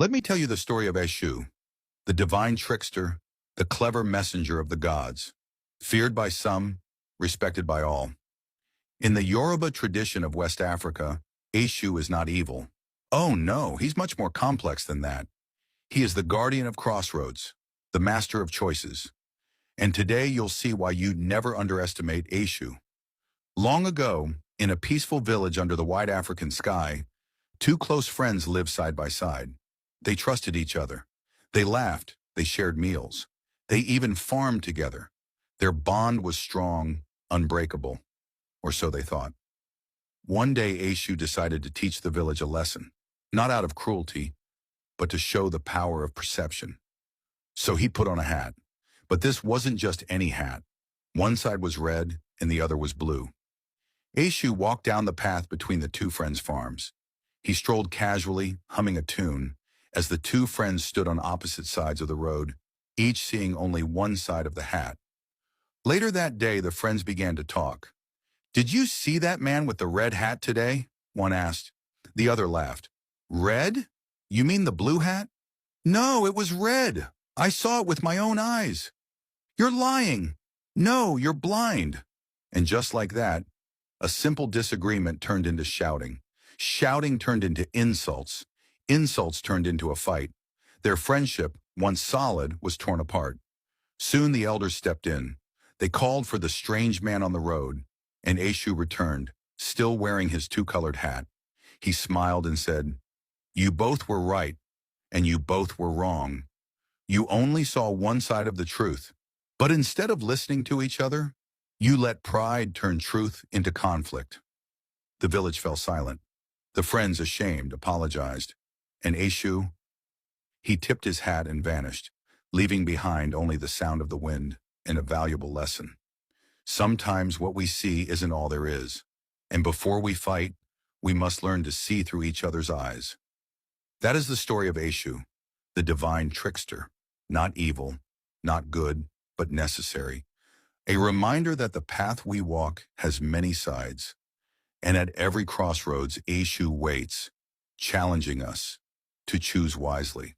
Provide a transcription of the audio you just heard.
Let me tell you the story of Eshu, the divine trickster, the clever messenger of the gods, feared by some, respected by all. In the Yoruba tradition of West Africa, Eshu is not evil. Oh no, he's much more complex than that. He is the guardian of crossroads, the master of choices. And today you'll see why you never underestimate Eshu. Long ago, in a peaceful village under the wide African sky, two close friends lived side by side. They trusted each other. They laughed. They shared meals. They even farmed together. Their bond was strong, unbreakable, or so they thought. One day, Eshu decided to teach the village a lesson, not out of cruelty, but to show the power of perception. So he put on a hat. But this wasn't just any hat. One side was red and the other was blue. Eshu walked down the path between the two friends' farms. He strolled casually, humming a tune, as the two friends stood on opposite sides of the road, each seeing only one side of the hat. Later that day, the friends began to talk. "Did you see that man with the red hat today?" one asked. The other laughed. "Red? You mean the blue hat?" "No, it was red. I saw it with my own eyes." "You're lying." "No, you're blind." And just like that, a simple disagreement turned into shouting. Shouting turned into insults. Insults turned into a fight. Their friendship, once solid, was torn apart. Soon the elders stepped in. They called for the strange man on the road, and Eshu returned, still wearing his two-colored hat. He smiled and said, "You both were right, and you both were wrong. You only saw one side of the truth, but instead of listening to each other, you let pride turn truth into conflict." The village fell silent. The friends, ashamed, apologized. And Eshu, he tipped his hat and vanished, leaving behind only the sound of the wind and a valuable lesson. Sometimes what we see isn't all there is, and before we fight, we must learn to see through each other's eyes. That is the story of Eshu, the divine trickster, not evil, not good, but necessary. A reminder that the path we walk has many sides, and at every crossroads, Eshu waits, challenging us to choose wisely.